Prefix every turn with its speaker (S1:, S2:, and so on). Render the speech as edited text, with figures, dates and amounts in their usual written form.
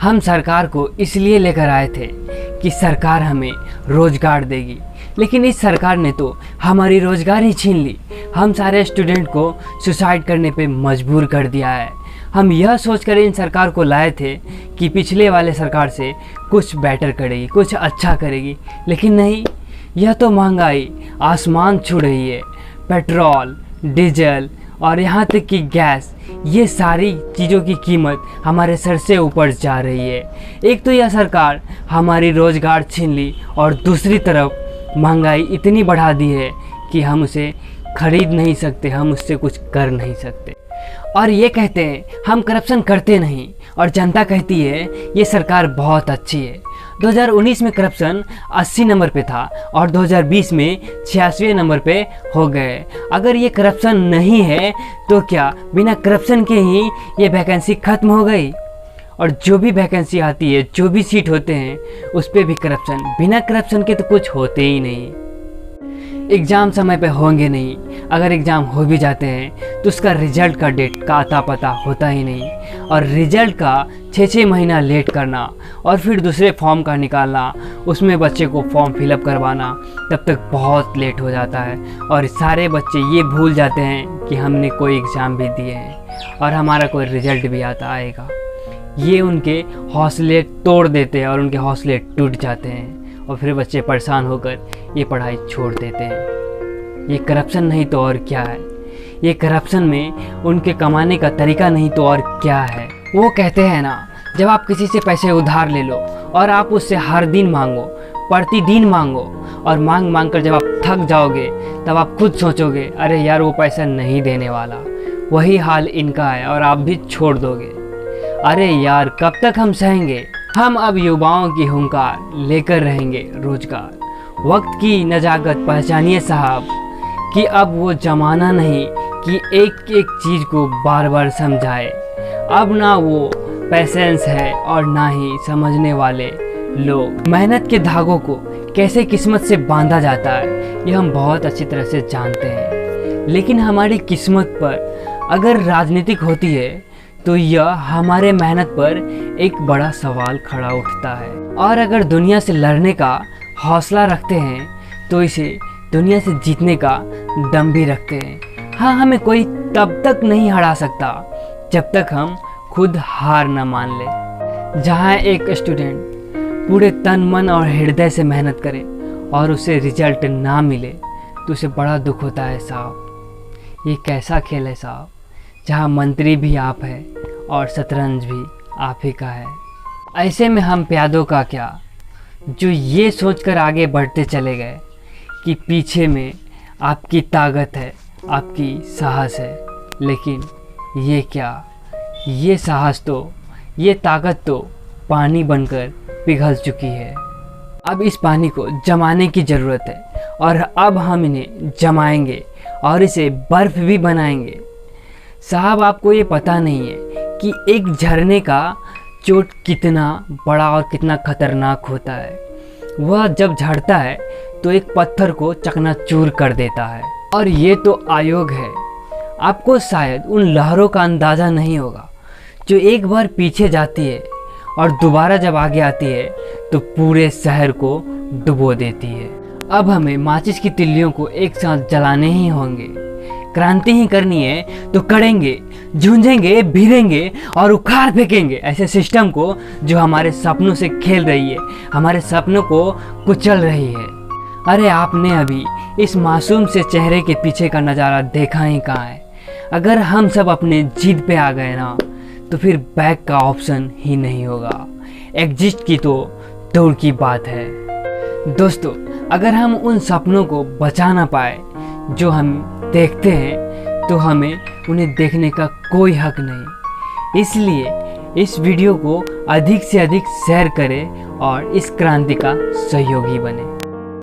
S1: हम सरकार को इसलिए लेकर आए थे कि सरकार हमें रोज़गार देगी, लेकिन इस सरकार ने तो हमारी रोज़गार ही छीन ली। हम सारे स्टूडेंट को सुसाइड करने पे मजबूर कर दिया है। हम यह सोचकर इन सरकार को लाए थे कि पिछले वाले सरकार से कुछ बेटर करेगी, कुछ अच्छा करेगी, लेकिन नहीं, यह तो महंगाई आसमान छू रही है। पेट्रोल, डीजल और यहाँ तक कि गैस, ये सारी चीज़ों की कीमत हमारे सर से ऊपर जा रही है। एक तो यह सरकार हमारी रोज़गार छीन ली और दूसरी तरफ महंगाई इतनी बढ़ा दी है कि हम उसे खरीद नहीं सकते, हम उससे कुछ कर नहीं सकते। और ये कहते हैं हम करप्शन करते नहीं, और जनता कहती है ये सरकार बहुत अच्छी है। 2019 में करप्शन 80 नंबर पे था और 2020 में 86वें नंबर पे हो गए। अगर ये करप्शन नहीं है तो क्या बिना करप्शन के ही ये वैकेंसी ख़त्म हो गई? और जो भी वैकेंसी आती है, जो भी सीट होते हैं, उस पर भी करप्शन। बिना करप्शन के तो कुछ होते ही नहीं। एग्ज़ाम समय पे होंगे नहीं, अगर एग्ज़ाम हो भी जाते हैं तो उसका रिजल्ट का डेट का अता पता होता ही नहीं, और रिजल्ट का 6-6 महीना लेट करना और फिर दूसरे फॉर्म का निकालना, उसमें बच्चे को फॉर्म फिलअप करवाना, तब तक बहुत लेट हो जाता है। और सारे बच्चे ये भूल जाते हैं कि हमने कोई एग्ज़ाम भी दिए हैं और हमारा कोई रिजल्ट भी आता आएगा। ये उनके हौसले तोड़ देते हैं और उनके हौसले टूट जाते हैं, और फिर बच्चे परेशान होकर ये पढ़ाई छोड़ देते हैं। ये करप्शन नहीं तो और क्या है? ये करप्शन में उनके कमाने का तरीका नहीं तो और क्या है? वो कहते हैं ना, जब आप किसी से पैसे उधार ले लो और आप उससे हर दिन मांगो, प्रतिदिन मांगो, और मांग मांग कर जब आप थक जाओगे तब आप खुद सोचोगे अरे यार वो पैसा नहीं देने वाला। वही हाल इनका है और आप भी छोड़ दोगे। अरे यार कब तक हम सहेंगे? हम अब युवाओं की हुंकार लेकर रहेंगे रोजगार। वक्त की नजाकत पहचानिए साहब कि अब वो ज़माना नहीं कि एक एक चीज़ को बार बार समझाए। अब ना वो पेशेंस है और ना ही समझने वाले लोग। मेहनत के धागों को कैसे किस्मत से बांधा जाता है ये हम बहुत अच्छी तरह से जानते हैं, लेकिन हमारी किस्मत पर अगर राजनीतिक होती है तो यह हमारे मेहनत पर एक बड़ा सवाल खड़ा उठता है। और अगर दुनिया से लड़ने का हौसला रखते हैं तो इसे दुनिया से जीतने का दम भी रखते हैं। हाँ, हमें कोई तब तक नहीं हरा सकता जब तक हम खुद हार न मान ले। जहाँ एक स्टूडेंट पूरे तन मन और हृदय से मेहनत करे और उसे रिजल्ट ना मिले तो उसे बड़ा दुख होता है साहब। ये कैसा खेल है साहब, जहाँ मंत्री भी आप है और शतरंज भी आप ही का है। ऐसे में हम प्यादों का क्या, जो ये सोचकर आगे बढ़ते चले गए कि पीछे में आपकी ताकत है, आपकी साहस है, लेकिन ये क्या, ये साहस तो, ये ताकत तो पानी बनकर पिघल चुकी है। अब इस पानी को जमाने की ज़रूरत है, और अब हम इन्हें जमाएंगे और इसे बर्फ़ भी बनाएंगे। साहब आपको ये पता नहीं है कि एक झरने का चोट कितना बड़ा और कितना खतरनाक होता है। वह जब झड़ता है तो एक पत्थर को चकनाचूर कर देता है। और ये तो आयोग है। आपको शायद उन लहरों का अंदाज़ा नहीं होगा जो एक बार पीछे जाती है और दोबारा जब आगे आती है तो पूरे शहर को डुबो देती है। अब हमें माचिस की तिल्लियों को एक साथ जलाने ही होंगे। क्रांति ही करनी है तो करेंगे, झुंझेंगे, भिड़ेंगे और उखाड़ फेंकेंगे ऐसे सिस्टम को जो हमारे सपनों से खेल रही है, हमारे सपनों को कुचल रही है। अरे आपने अभी इस मासूम से चेहरे के पीछे का नज़ारा देखा ही कहाँ है? अगर हम सब अपने जिद पे आ गए ना तो फिर बैक का ऑप्शन ही नहीं होगा। एग्जिस्ट की तो दूर की बात है। दोस्तों, अगर हम उन सपनों को बचा ना पाए जो हम देखते हैं तो हमें उन्हें देखने का कोई हक नहीं। इसलिए इस वीडियो को अधिक से अधिक शेयर करें और इस क्रांति का सहयोगी बने।